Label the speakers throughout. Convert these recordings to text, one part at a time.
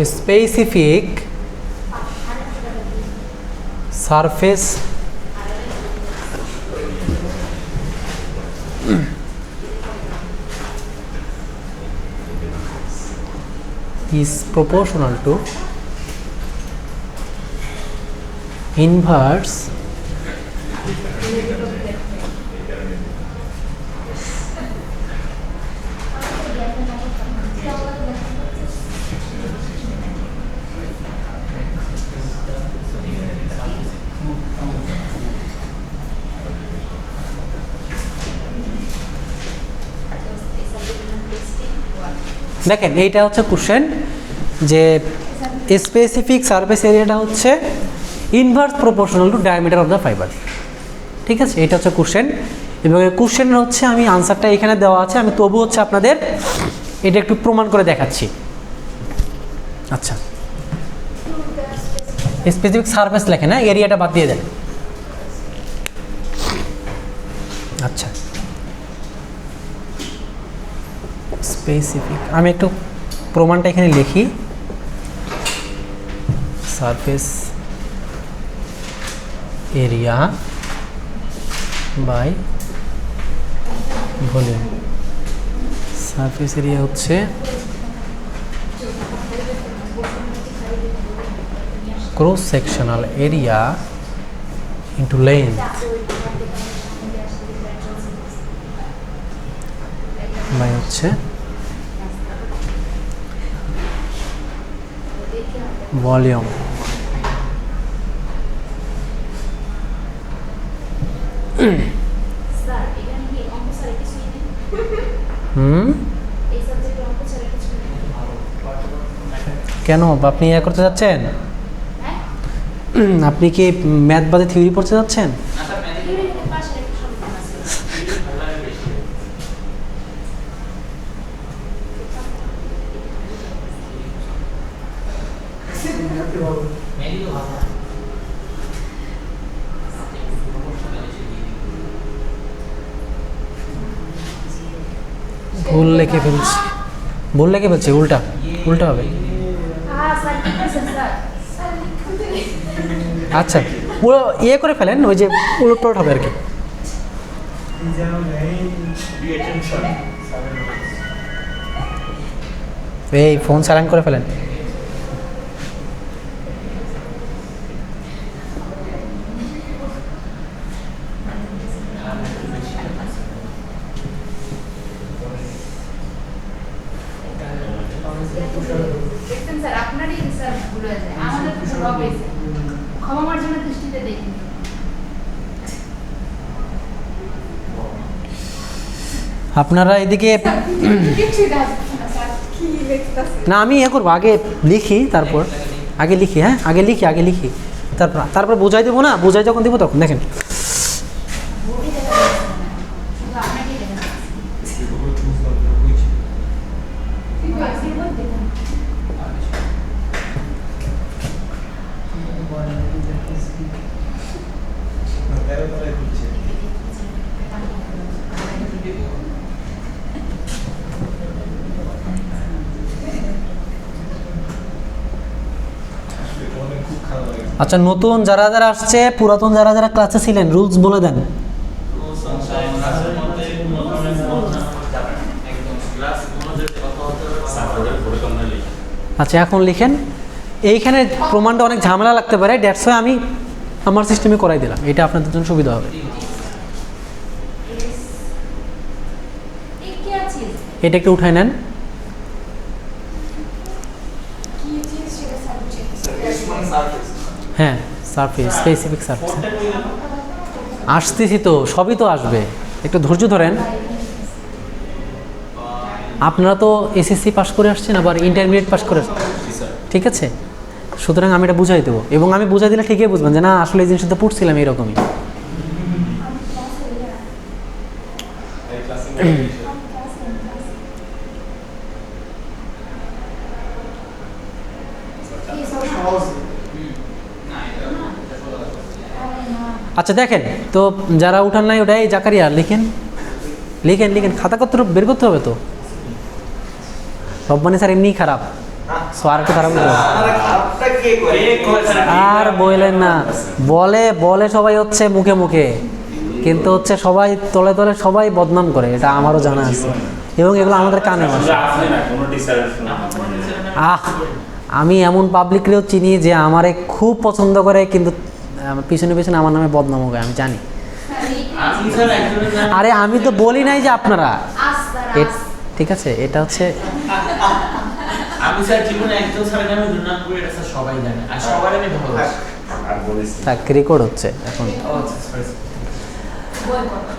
Speaker 1: specific surface is proportional to inverse দেখেন এইটা হচ্ছে কোশ্চেন যে স্পেসিফিক সারফেস এরিয়াটা হচ্ছে inverse proportional to diameter of the fibre. ঠিক আছে, এটা হচ্ছে কোশ্চেন এবং এই কোশ্চেনের হচ্ছে আমি আনসারটা এখানে দেওয়া আছে, আমি তবু হচ্ছে আপনাদের এটা একটু প্রমাণ করে দেখাচ্ছি। আচ্ছা, স্পেসিফিক সারফেস লেখে না, এরিয়াটা বাদ দিয়ে দেন। আচ্ছা, স্পেসিফিক আমি একটু প্রমাণটা এখানে লিখি। Surface area by volume. Surface area হচ্ছে cross sectional area into length by হচ্ছে ভলিউম। কেন আপনি ইয়ে করতে যাচ্ছেন? আপনি কি ম্যাথ বাদে থিওরি পড়তে যাচ্ছেন? ভুল লিখে ফেলছি, ভুল লিখে ফেলছি, উল্টা উল্টা হবে। আচ্ছা, পুরো ইয়ে করে ফেলেন, ওই যে উলট পালট হবে আর কি। এই ফোন সাইলেন্ট করে ফেলেন। আপনারা এদিকে না, আমি ইয়ে করবো, আগে লিখি তারপর, আগে লিখি, হ্যাঁ আগে লিখি তারপর বোঝাই দেবো না, বোঝাই যখন দেবো তখন দেখেন। আচ্ছা, নতুন যারা যারা আসছে, পুরাতন যারা যারা ক্লাসে ছিলেন, রুলস বলে দেন। আচ্ছা, এখন লিখেন। এইখানে প্রমাণটা অনেক ঝামেলা লাগতে পারে, দ্যাটস ওয়াই আমি আমার সিস্টেমে করাই দিলাম, এটা আপনাদের জন্য সুবিধা হবে। এটা একটু উঠায় নেন। হ্যাঁ, সারফেস, স্পেসিফিক সারফেস। আসতেছি তো, সবই তো আসবে, একটু ধৈর্য ধরেন। আপনারা তো এসএসসি পাস করে আসছেন, আবার ইন্টারমিডিয়েট পাস করে আসছেন, ঠিক আছে? সুতরাং আমি এটা বুঝাই দেবো, এবং আমি বুঝাই দিলে ঠিকই বুঝবেন যে না আসলে এই জিনিসটা পড়ছিলাম এরকমই। আচ্ছা দেখেন তো, যারা উঠান নাই ওটাই জাকারিয়া লিখেন লিখেন লিখেন, খাতা কত বের করতে হবে তো। রব্বানি স্যার এমনিই খারাপ। সো আর একটু খারাপ হলো।
Speaker 2: খারাপটা কে করে?
Speaker 1: আর বললেন না, বলে সবাই হচ্ছে মুখে মুখে, কিন্তু হচ্ছে সবাই তলে তলে সবাই বদনাম করে, এটা আমারও জানা আছে এবং এগুলো আমাদের কানে আসে। আমি এমন পাবলিকরেও চিনি যে আমারে খুব পছন্দ করে, কিন্তু পিছনে পিছনে আমার নামে বদনাম হবে, আমি জানি। আরে আমি তো বলি নাই যে আপনারা, ঠিক আছে, এটা হচ্ছে
Speaker 3: আমি স্যার জীবনে একজন স্যারকে আমি দুর্নাম করি, এটা স্যার সবাই জানে আর সবার আমি ভালোবাসি।
Speaker 2: আর বলিস
Speaker 1: থাক, রেকর্ড হচ্ছে এখন।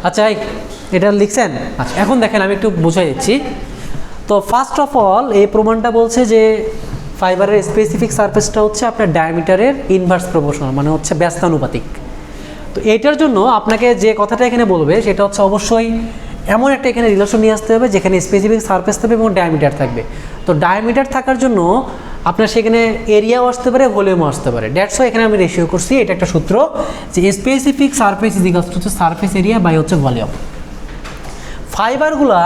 Speaker 1: আচ্ছা এটা লিখছেন? আচ্ছা এখন দেখেন আমি একটু বুঝাই দিচ্ছি। তো ফার্স্ট অফ অল এই প্রমাণটা বলছে যে ফাইবারের স্পেসিফিক সারফেসটা হচ্ছে আপনার ডায়ামিটারের ইনভার্স প্রপোর্শনাল, মানে হচ্ছে ব্যস্তানুপাতিক। তো এটার জন্য আপনাকে যে কথাটা এখানে বলবে সেটা হচ্ছে অবশ্যই এমন একটা এখানে রিলেশন নিয়ে আসতে হবে যেখানে স্পেসিফিক সারফেস থাকবে এবং ডায়ামিটার থাকবে। তো ডায়ামিটার থাকার জন্য আপনার সেখানে এরিয়াও আসতে পারে, ভলিউমও আসতে পারে। দ্যাটস ওয়াই এখানে আমি রেশিও করছি, এটা একটা সূত্র যে specific surface is equals to হচ্ছে সারফেস এরিয়া বাই হচ্ছে ভলিউম। ফাইবারগুলা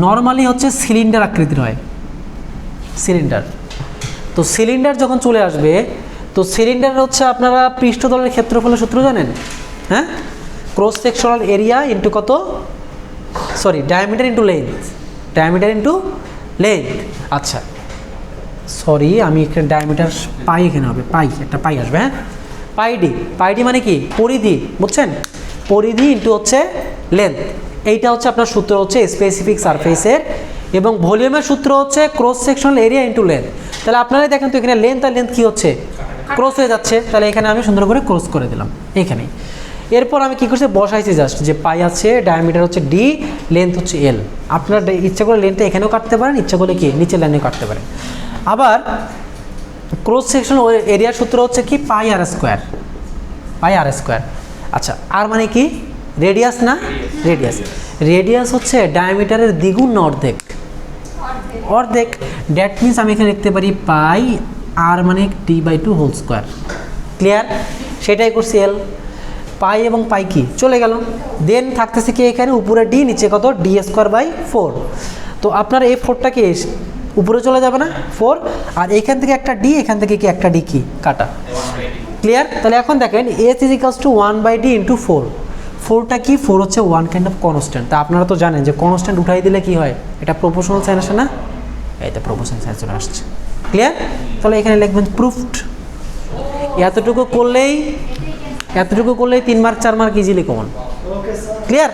Speaker 1: নর্মালি হচ্ছে সিলিন্ডার আকৃতির হয়, সিলিন্ডার। তো সিলিন্ডার যখন চলে আসবে, তো সিলিন্ডার হচ্ছে আপনারা পৃষ্ঠতলের ক্ষেত্রফলের সূত্র জানেন, হ্যাঁ? ক্রস সেকশনাল এরিয়া ইন্টু কত, sorry diameter into length, diameter into length. আচ্ছা সরি, আমি এখানে ডায়ামিটার পাই, এখানে হবে পাই, একটা পাই আসবে, হ্যাঁ? পাইডি মানে কি, পরিধি, বুঝছেন? পরিধি ইন্টু হচ্ছে লেন্থ। এইটা হচ্ছে আপনার সূত্র হচ্ছে স্পেসিফিক সারফেসের, এবং ভলিউমের সূত্র হচ্ছে cross sectional area into length. তাহলে আপনারাই দেখেন তো এখানে লেন্থ আর লেন্থ কী হচ্ছে, ক্রস হয়ে যাচ্ছে। তাহলে এখানে আমি সুন্দর করে ক্রস করে দিলাম এইখানেই। এরপর আমি কী করছি, বসাইছি জাস্ট যে পাই আছে, ডায়ামিটার হচ্ছে ডি, লেন্থ হচ্ছে এল। আপনার ইচ্ছা করে লেন্থটা এখানেও কাটতে পারেন, ইচ্ছা করলে কি নিচে লাইনেও কাটতে পারেন। আবার ক্রস সেকশন এরিয়ার সূত্র হচ্ছে কি, পাই আর স্কোয়ার। আচ্ছা আর মানে কি, রেডিয়াস না, রেডিয়াস হচ্ছে ডায়ামিটারের দ্বিগুণ না অর্ধেক, অর্ধেক। দ্যাট মিনস আমি এখানে লিখতে পারি পাই আর মানে d/2 হোল স্কোয়ার। ক্লিয়ার? সেটাই করছি এল। পাই এবং পাই কি চলে গেল, দেন থাকতেছে কি এখানে উপরে ডি, নিচে কত, d²/4। তো আপনার এই 4টা কি উপরে চলে যাবে না, 4, আর এখান থেকে একটা ডি, এখান থেকে কি একটা ডি কি কাটা। ক্লিয়ার? তাহলে এখন দেখেন S is equals to 1/d into 4। 4টা কি, 4 হচ্ছে ওয়ান কাইন্ড অফ কনস্ট্যান্ট। তা আপনারা তো জানেন যে কনস্ট্যান্ট উঠাই দিলে কি হয়, এটা প্রপোর্শনাল সাইন আসে না, এই তো প্রপোর্শনাল সাইন চলে আসছে। ক্লিয়ার? তাহলে এখানে লিখবেন প্রুফড। এতটুকু করলেই 3 mark 4 mark easily common. Clear?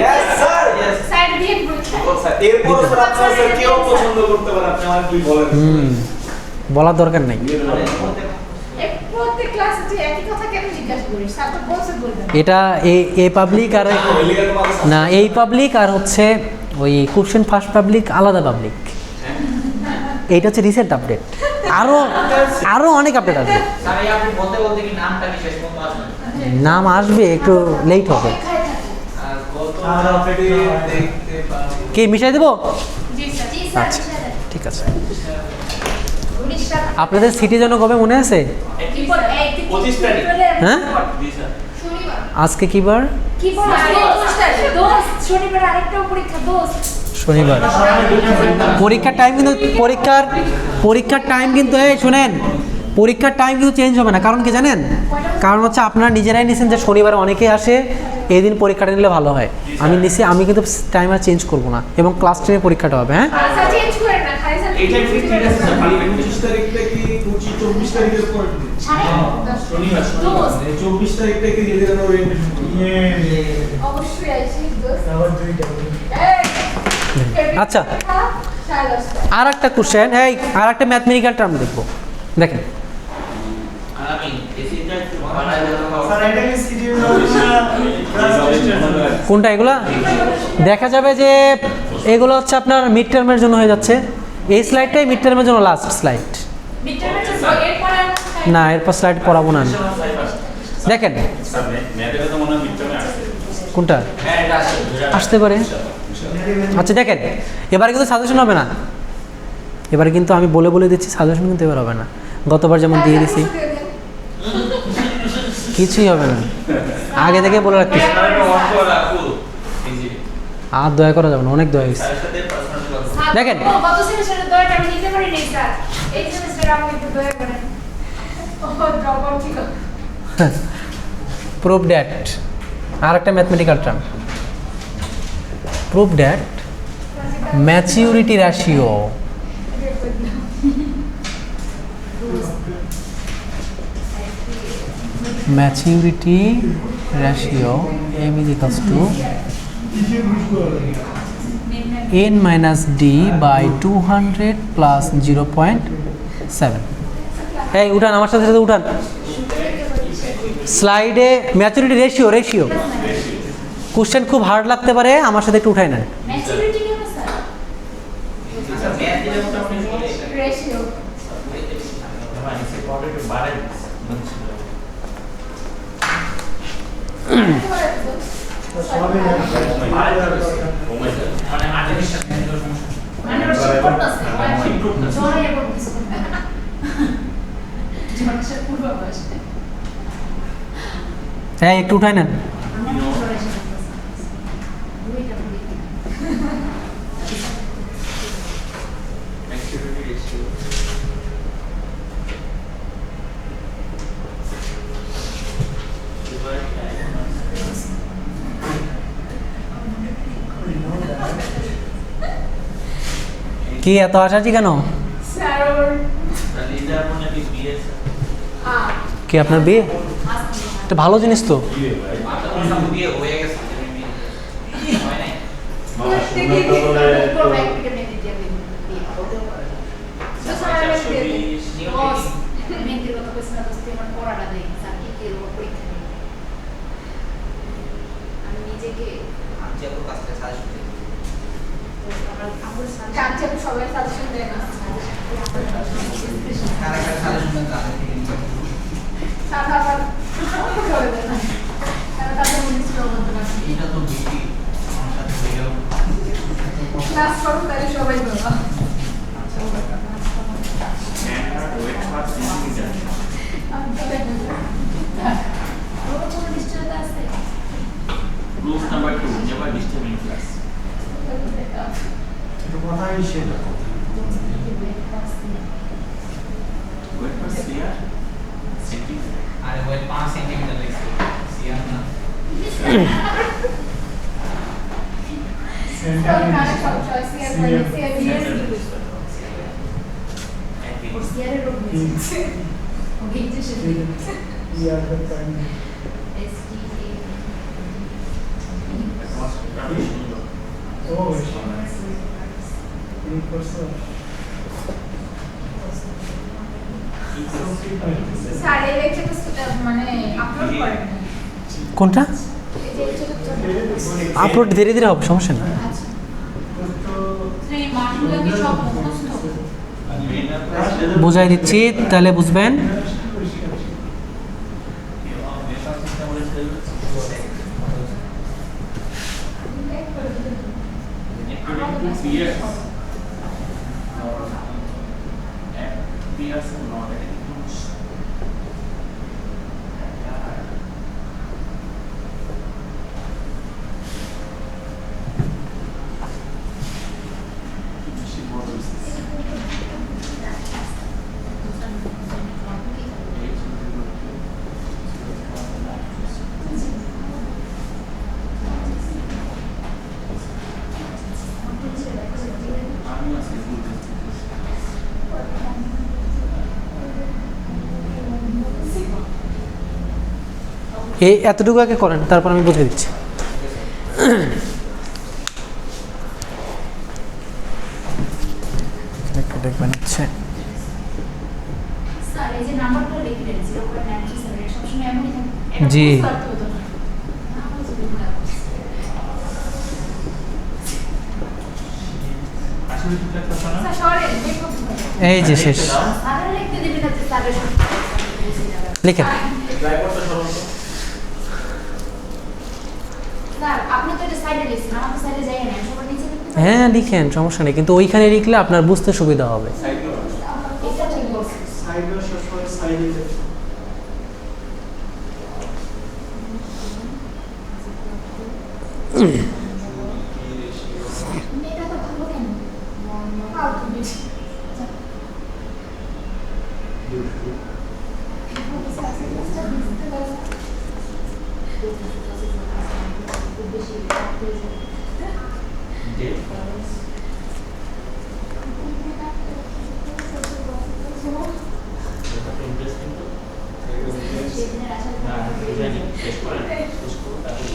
Speaker 2: Yes sir,
Speaker 4: side দিয়ে
Speaker 2: এরপর স্যার আপনারা স্যার কেউ পছন্দ করতে পারে, আপনি আমার কি বলেন?
Speaker 1: বলার দরকার নাই।
Speaker 4: প্রত্যেক ক্লাসে যে একই কথা কেন জিজ্ঞাসা করিস, স্যার তো বলছে বলবেন।
Speaker 1: এটা এই পাবলিক আর না, এই পাবলিক আর হচ্ছে ওই কোশ্চেন ফার্স্ট পাবলিক আলাদা পাবলিক। এইটা হচ্ছে রিসেন্ট আপডেট, আরো অনেক আপডেট আসবে।
Speaker 3: স্যার এই আপনি বলতে বলতে কি নামটা কি শেষ পর্যন্ত আসবে?
Speaker 1: নাম আসবে, একটু লেট হবে।
Speaker 3: আর কত
Speaker 2: আর আপনি দেখতে পাবেন।
Speaker 1: কি মিশাই দেবো?
Speaker 4: জি স্যার, জি স্যার।
Speaker 1: আচ্ছা ঠিক আছে।
Speaker 4: 19টা
Speaker 1: আপনাদের সিটি জন্য কবে মনে আছে?
Speaker 4: কি বল, এই
Speaker 3: 25 তারিখ।
Speaker 1: হ্যাঁ?
Speaker 3: জি স্যার।
Speaker 4: শনিবার
Speaker 1: আজকে কি বার?
Speaker 4: কি বল, 25 তারিখ দোস্ত, শনিবার আরেকটা পরীক্ষা দোস্ত।
Speaker 1: শনিবার। পরীক্ষার টাইম কিন্তু পরীক্ষার টাইম কিন্তু এই শুনেন, পরীক্ষার টাইম কিন্তু চেঞ্জ হবে না। কারণ কি জানেন? কারণ হচ্ছে আপনারা নিজেরাই নিছেন যে শনিবারে অনেকেই আসে, এই দিন পরীক্ষাটা নিলে ভালো হয়। আমি নিছি, আমি কিন্তু টাইম আর চেঞ্জ করবো না, এবং ক্লাস 10 পরীক্ষাটা হবে। হ্যাঁ
Speaker 4: স্যার চেঞ্জ করেন না, খালি স্যার
Speaker 3: এইটা ঠিক আছে স্যার, খালি
Speaker 2: 25 তারিখটা কি 24 তারিখের পর দিন?
Speaker 3: শনিবার
Speaker 4: দোস্ত
Speaker 2: 24 তারিখটা কি দিয়ে দিলেন ওরিয়েন্টেশন?
Speaker 4: অবশ্যই আইছি দোস্ত।
Speaker 2: আবার দুইটা
Speaker 1: আচ্ছা,
Speaker 4: শালা
Speaker 1: আর একটা কোশ্চেন, এই আর একটা ম্যাথমেটিক্যাল টার্ম দেখবো। দেখেন
Speaker 3: আমি এসিটা একটু বানাই
Speaker 2: স্যার এটা কি সিডিউল
Speaker 1: কোনটা এগুলা দেখা যাবে যে এগুলো হচ্ছে আপনার মিড টার্মের জন্য হয়ে যাচ্ছে। এই স্লাইডটাই মিড টার্মের জন্য লাস্ট স্লাইড।
Speaker 4: মিটারের যে এর পরে
Speaker 1: না, এরপর স্লাইড পড়াবো না আমি। দেখেন
Speaker 5: স্যার ম্যাথে তো মনে হয় মিডটার্মে আসছে।
Speaker 1: কোনটা
Speaker 3: হ্যাঁ এটা আসে।
Speaker 1: আসতে পারে। আচ্ছা দেখেন, এবারে কিন্তু সাজেশন হবে না, এবারে কিন্তু আমি বলে দিচ্ছি, সাজেশন কিন্তু এবার হবে না। গতবার যেমন দিয়ে দিছি, কিছুই হবে না, আগে থেকে বলে রাখছি। আর দয়া করা যাবে না, অনেক দয়া হয়েছে। দেখেন।
Speaker 4: গত সেমিস্টারে দয়াটা আমি নিতে পারি নাই স্যার। এই সেমিস্টার আমাকে একটু দয়া করেন ও ড্রপ আউট ছিল
Speaker 1: প্রুভ দ্যাট আর একটা mathematical term prove that maturity ratio maturity ratio m is equals to n minus d by 200 plus 0.7 এই উঠান আমার সাথে সাথে উঠান স্লাইডে ম্যাচুরিটি রেশিও কোশ্চেন খুব হার্ড লাগতে পারে আমার সাথে একটু উঠাই নেন
Speaker 4: ম্যাচুরিটি কেন স্যার
Speaker 3: আচ্ছা ম্যাথ দিলে মোটামুটি
Speaker 4: রেশিও
Speaker 3: মানে সে পড়ে একটু বাড়াই মানে আর্টিফিশিয়াল
Speaker 4: মানে শিফট করতেছে শিফট করতেছে জোরে এবার কিছু জোরে পূর্বাভাস
Speaker 1: হ্যাঁ একটু উঠাই নেন কি এত হাসাহাসি কেন
Speaker 4: স্যার
Speaker 3: লিডার মনে কি বিএস
Speaker 1: কি আপনার বিয়ে এটা ভালো জিনিস তো
Speaker 3: মাথা কোন সব দিয়ে হয়ে গেছে হয় নাই
Speaker 4: সবাই সাজেশন দেয় না সাদা আবার করে দেয় না তারা তাদের মনে ছিল বলতে পারে
Speaker 3: এটা তো বিটি আমার সাথে হইলো
Speaker 4: ক্লাস করো তাহলে সবাই বলবা
Speaker 5: ওয়েট ফর সেন্টিমিটার
Speaker 4: আমি তো দেখব ওর কোনো ডিস্টেন্স আছে
Speaker 5: proof number 2 never disturb in class
Speaker 2: এটা কথা হিসেবে
Speaker 5: ওয়েট ফর সিআর সেন্টিমিটার
Speaker 3: আরে ওই 5 সেন্টিমিটার লাগছে সিআর না
Speaker 4: সব কানে সব সিআর মানে সিআর সিআর রোগ নিচ্ছে ওকে যে সেটা স্যার এই লেকচারটা মানে আপলোড করেন
Speaker 1: কোনটা
Speaker 4: এই যে লেকচারটা
Speaker 1: আপলোড ধীরে ধীরে হবে সমস্যা নেই
Speaker 4: আচ্ছা এই মানগুলো কি সব মুখস্থ
Speaker 1: বুঝাই দিচ্ছি তাহলে বুঝবেন এই এতটুকু আগে করেন তারপর আমি বুঝিয়ে দিচ্ছি দেখবেন হচ্ছে
Speaker 4: স্যার এই যে নাম্বারটা লিখে দেন 0.97 সবসময় এমনই থাকে
Speaker 1: জি।
Speaker 5: আসলে কি একটা কথা না
Speaker 4: স্যার সরে দেখো
Speaker 1: এই যে শেষ
Speaker 4: স্যার লিখতে দিবেন না স্যারের
Speaker 1: লিখেন
Speaker 2: ড্রাইভারটা সরল
Speaker 4: স্যার আপনি তো এটা সাইডে লিখছেন আমার তো সাইডে যাই না সবার নিচে লিখতে পারেন
Speaker 1: হ্যাঁ লিখেন সমস্যা নেই কিন্তু ওইখানে লিখলে আপনার বুঝতে সুবিধা হবে
Speaker 4: এটা ঠিক বলছেন
Speaker 2: সাইডে সবসময় সাইডে
Speaker 4: এটা তো ভালো কেন ফালতু বেশি
Speaker 5: ইন্টারেস্টিং তো না জানি শেষ করেন শেষ করুন তারপরে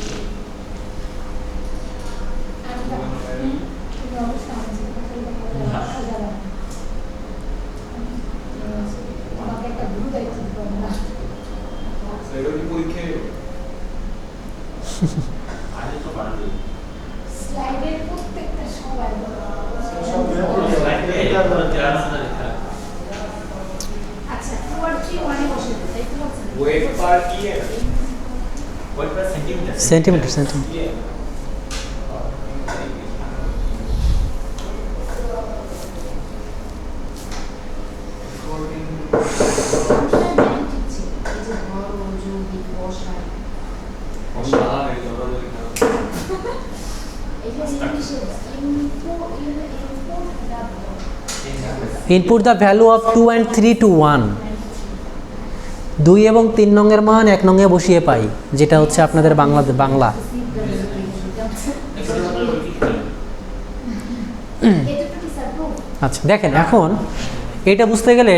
Speaker 2: এটা কি পরীক্ষায়
Speaker 5: আগে তো পারবে
Speaker 4: স্লাইডের প্রত্যেকটা সবাই আচ্ছা 2 আর 3 ওয়ানে বসে দিতে তাই তো বলছেন
Speaker 2: wait per year
Speaker 5: wait per centimetre
Speaker 1: centimetre input the value of 2 and 3 to 1 2 এবং 3 নংয়ের মান 1 নংয়ে বসিয়ে পাই, যেটা হচ্ছে আপনাদের বাংলা। আচ্ছা দেখেন, এখন এটা বুঝতে গেলে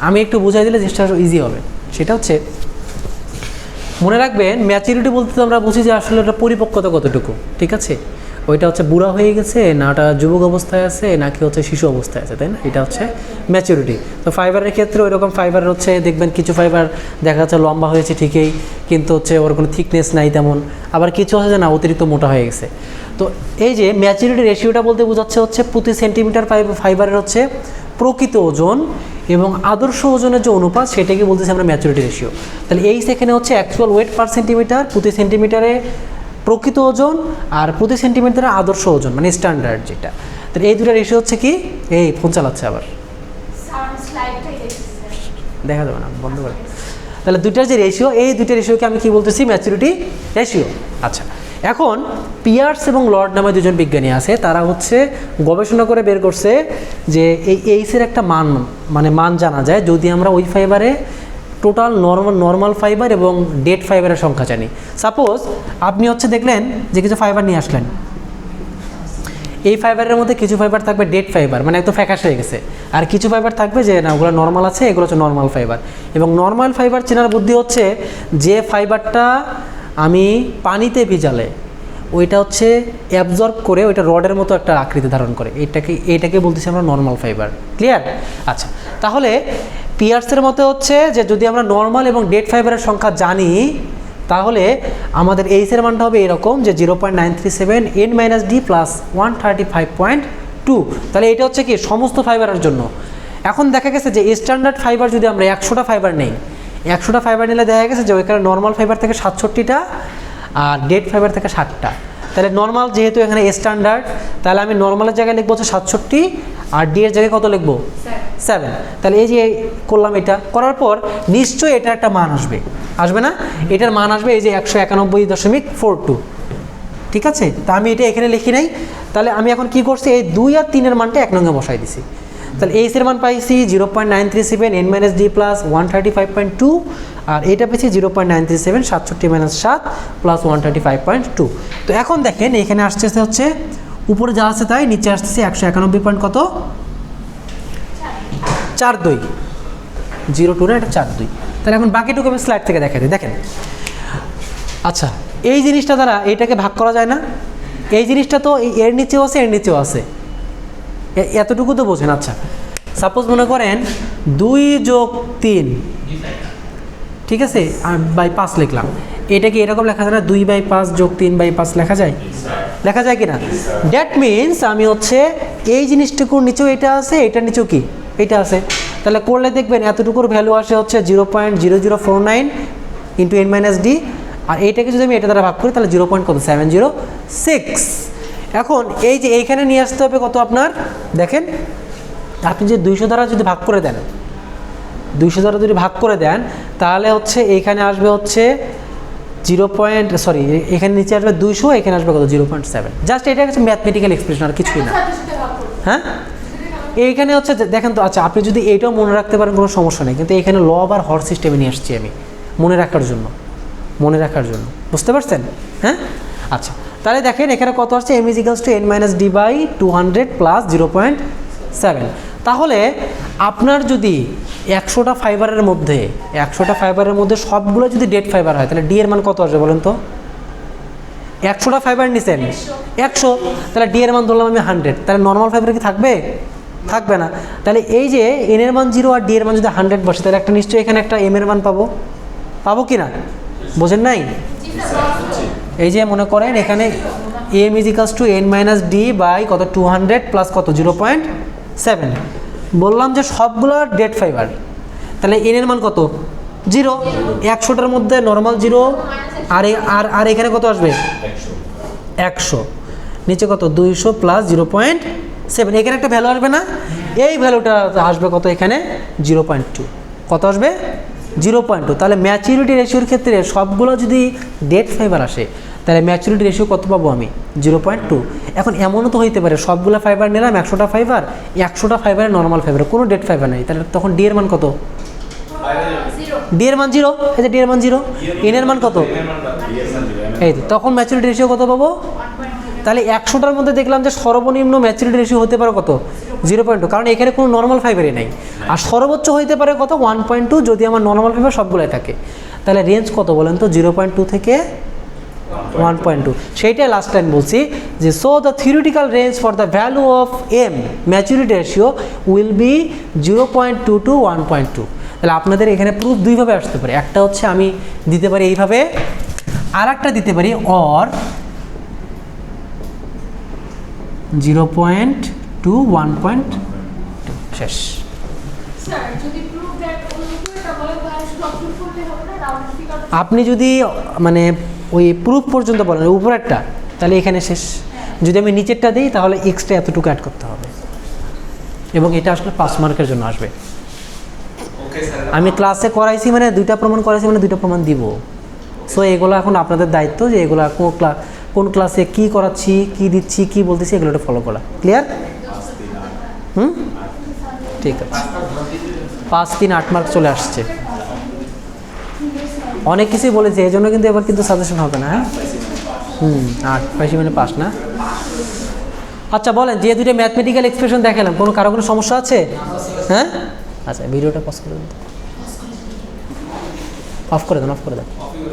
Speaker 1: আমি একটু বুঝাই দিলে জিনিসটা ইজি হবে। সেটা হচ্ছে মনে রাখবেন, ম্যাচুরিটি বলতে তো আমরা বুঝি যে আসলে ওটা পরিপক্কতা কতটুকু, ঠিক আছে? ওইটা হচ্ছে বুড়া হয়ে গেছে না ওটা যুবক অবস্থায় আছে নাকি হচ্ছে শিশু অবস্থায় আছে, তাই না? এটা হচ্ছে ম্যাচুরিটি। তো ফাইবারের ক্ষেত্রে ওইরকম ফাইবার হচ্ছে দেখবেন কিছু ফাইবার দেখা যাচ্ছে লম্বা হয়েছে ঠিকই, কিন্তু হচ্ছে ওর কোনো থিকনেস নাই তেমন, আবার কিছু আছে যে না অতিরিক্ত মোটা হয়ে গেছে। তো এই যে ম্যাচুরিটি রেশিওটা বলতে বোঝাচ্ছে হচ্ছে প্রতি সেন্টিমিটার ফাইবারের হচ্ছে প্রকৃত ওজন এবং আদর্শ ওজনের যে অনুপাত সেটাকে বলতেছি আমরা ম্যাচুরিটি রেশিও। তাহলে এই সেখানে হচ্ছে অ্যাকচুয়াল ওয়েট পার সেন্টিমিটার, প্রতি সেন্টিমিটারে প্রকৃত ওজন, আর প্রতি সেন্টিমিটারে আদর্শ ওজন মানে স্ট্যান্ডার্ড যেটা। তাহলে এই দুটো রেশিও হচ্ছে কি, এই ফোন চালাচ্ছে আবার
Speaker 4: সাউন্ড স্লাইডটাই দেখছেন
Speaker 1: দেখা যাবে না, বন্ধ করে। তাহলে দুইটার যে রেশিও, এই দুইটা রেশিওকে আমি কি বলতেছি, ম্যাচুরিটি রেশিও। আচ্ছা, এখন পিয়ার্স এবং লর্ড নামে দুজন বিজ্ঞানী আছে, তারা হচ্ছে গবেষণা করে বের করছে যে এই এইসের একটা মান জানা যায় যদি আমরা ওই ফাইবারে টোটাল নর্মাল ফাইবার এবং ডেড ফাইবারের সংখ্যা জানি। সাপোজ আপনি হচ্ছে দেখলেন যে কিছু ফাইবার নিয়ে আসলেন, এই ফাইবারের মধ্যে কিছু ফাইবার থাকবে ডেড ফাইবার মানে একদম ফ্যাকাশ হয়ে গেছে, আর কিছু ফাইবার থাকবে যে না ওগুলো নর্মাল আছে, এগুলো হচ্ছে নর্মাল ফাইবার। এবং নর্মাল ফাইবার চেনার বুদ্ধি হচ্ছে যে ফাইবারটা আমি পানিতে ভিজালে ওইটা হচ্ছে অ্যাবজর্ব করে ওইটা রডের মতো একটা আকৃতি ধারণ করে, এইটাকে বলতেছি আমরা নর্মাল ফাইবার। ক্লিয়ার? আচ্ছা, তাহলে পিয়ার্সের মতে হচ্ছে যে যদি আমরা নর্মাল এবং ডেড ফাইবারের সংখ্যা জানি তাহলে আমাদের এইচের মানটা হবে এরকম যে 0.937 n-d প্লাস 135.2। তাহলে এটা হচ্ছে কি সমস্ত ফাইবারের জন্য। এখন দেখা গেছে যে স্ট্যান্ডার্ড ফাইবার যদি আমরা 100টা ফাইবার নেই, 100টা ফাইবার নিলে দেখা গেছে যে ওইখানে নর্মাল ফাইবার থেকে 67টা আর ডেড ফাইবার থেকে 60টা। তাহলে নর্মাল যেহেতু এখানে স্ট্যান্ডার্ড, তাহলে আমি নর্মালের জায়গায় লিখবো হচ্ছে 67 আর ডি এর জায়গায় কত লিখবো 7। তাহলে এই যে করলাম, এটা করার পর নিশ্চয়ই এটা একটা মান আসবে না? এটার মান আসবে এই যে 191.42। ঠিক আছে, তা আমি এটা এখানে লিখি নাই। তাহলে আমি এখন কি করছি, এই 2 আর 3-এর মানটা 1 নঙ্গে বসাই দিছি। তাহলে এইচের মান পাইছি 0.937 n-d প্লাস 135.2, আর এটা পেয়েছি 0.937 67-7 প্লাস 135.2। তো এখন দেখেন এখানে আসছে হচ্ছে উপরে যা আছে তাই, নিচে আসতেছে 191 পয়েন্ট কত 42, 02 না, এটা 42। তাহলে এখন বাকিটুকু আমি স্লাইড থেকে দেখাই দিই। দেখেন, আচ্ছা এই জিনিসটা দ্বারা এইটাকে ভাগ করা যায় না? এই জিনিসটা তো এর নিচেও আছে এর নিচেও আছে, এতটুকু তো বোঝেন। আচ্ছা, সাপোজ মনে করেন 2 যোগ 3, ঠিক আছে, আর বাই 5 লিখলাম। এটাকে এরকম লেখা যায় না, 2/5 যোগ 3/5 লেখা যায়? লেখা যায় কি না? দ্যাট মিনস আমি হচ্ছে এই জিনিসটুকুর নিচেও এটা আছে, এটার নিচেও কি এটা আছে। তাহলে করলে দেখবেন এতটুকুর ভ্যালু আসে হচ্ছে 0.0049 ইন্টু n-d, আর এইটাকে যদি আমি এটা দ্বারা ভাগ করি তাহলে 0.706। এখন এই যে এইখানে নিয়ে আসতে হবে কত আপনার, দেখেন আপনি যে 200 দ্বারা যদি ভাগ করে দেন, 200 দ্বারা যদি ভাগ করে দেন তাহলে হচ্ছে এইখানে আসবে হচ্ছে এখানে নিচে আসবে 200, এখানে আসবে কত 0.7। জাস্ট এটা হচ্ছে ম্যাথমেটিক্যাল এক্সপ্রেশন, আর কিছুই না। হ্যাঁ, এইখানে হচ্ছে দেখেন তো। আচ্ছা, আপনি যদি এইটাও মনে রাখতে পারেন কোনো সমস্যা নেই, কিন্তু এখানে লব আর হর সিস্টেমে নিয়ে আসছি আমি মনে রাখার জন্য, বুঝতে পারছেন? হ্যাঁ, আচ্ছা তাহলে দেখেন এখানে কত আসছে, m = n - d / 200 + 0.7। তাহলে আপনার যদি 100টা ফাইবারের মধ্যে সবগুলো যদি ডেড ফাইবার হয় তাহলে ডি এর মান কত আসবে বলেন তো? 100টা ফাইবার নিছেন 100, তাহলে ডি এর মান ধরলাম আমি 100, তাহলে নর্মাল ফাইবার কি থাকবে? থাকবে না। তাহলে এই যে এন এর মান 0 আর ডি এর মান যদি 100 বসে তাহলে একটা নিশ্চয়ই এখানে একটা এম এর মান পাবো কি না? বোঝেন নাই? এই যে মনে করেন এখানে m = n - d / কত 200 + কত 0.7, বললাম যে সবগুলো ডেড ফাইবার, তাহলে n এর মান কত? 0। 100টার মধ্যে নর্মাল 0, আর এখানে কত আসবে? 100, নিচে কত 200 + 0.7, এখানে একটা ভ্যালু আসবে না? এই ভ্যালুটা আসবে কত এখানে? 0.2। কত আসবে? 0.2। তাহলে ম্যাচুরিটি রেশিওর ক্ষেত্রে সবগুলো যদি ডেড ফাইবার আসে তাহলে ম্যাচুরিটি রেশিও কত পাবো আমি? 0.2। এখন এমনও তো হইতে পারে সবগুলো ফাইবার নিলাম 100টা ফাইবার, 100টা ফাইবারে নর্মাল ফাইবার, কোনো ডেড ফাইবার নেই, তাহলে তখন ডি এর মান কত? ডি এর মান 0। এই যে ডি এর মান 0, এন এর মান কত? এই তো, তখন ম্যাচুরিটি রেশিও কত পাবো? তাহলে 100টার মধ্যে দেখলাম যে সর্বনিম্ন ম্যাচুরিটি রেশিও হতে পারে কত? 0.2, কারণ এখানে কোনো নর্মাল ফাইবারই নাই। আর সর্বোচ্চ হইতে পারে কত? 1.2, যদি আমার নর্মাল ফাইবার সবগুলোই থাকে। তাহলে রেঞ্জ কত বলেন তো? 0.2 থেকে 1.2। সেইটাই লাস্ট টাইম বলছি যে so the theoretical range for the value of M maturity ratio will be 0.2 to 1.2। তাহলে আপনাদের এখানে প্রুফ দুইভাবে আসতে পারে, একটা হচ্ছে আমি দিতে পারি এইভাবে, আর একটা দিতে পারি অর 0.2 1.2। শেষ।
Speaker 4: স্যার যদি প্রুফ দ্যাট অনুকূলটা বলে তাহলে শুধু অপশন করতে হবে না, রাউন্ড ফিগার?
Speaker 1: আপনি যদি মানে ওই প্রুফ পর্যন্ত বলেন উপরেরটা, তাহলে এখানে শেষ। যদি আমি নিচেরটা দিই তাহলে এক্সট্রা এতটুকু অ্যাড করতে হবে, এবং এটা আসলে 5 মার্কের জন্য আসবে। আমি ক্লাসে করাইছি মানে 2টা প্রমাণ করাইছি মানে 2টা প্রমাণ দিব। সো এগুলো এখন আপনাদের দায়িত্ব যে এগুলো কোন ক্লাসে কি করাচ্ছি, কি দিচ্ছি, কি বলতেছি, এগুলোটা ফলো করা। ক্লিয়ার? ঠিক আছে। 5, 3, 8 মার্ক চলে আসছে। অনেক কিছুই বলেছি, এই জন্য কিন্তু এবার কিন্তু সাজেশন হবে না। হ্যাঁ 8 পাইছি মানে 5 না। আচ্ছা বলেন, যে দুটো ম্যাথমেটিক্যাল এক্সপ্রেশন দেখালাম কারো কোনো সমস্যা আছে? হ্যাঁ আচ্ছা, ভিডিওটা পজ করে দেন, অফ করে দেন।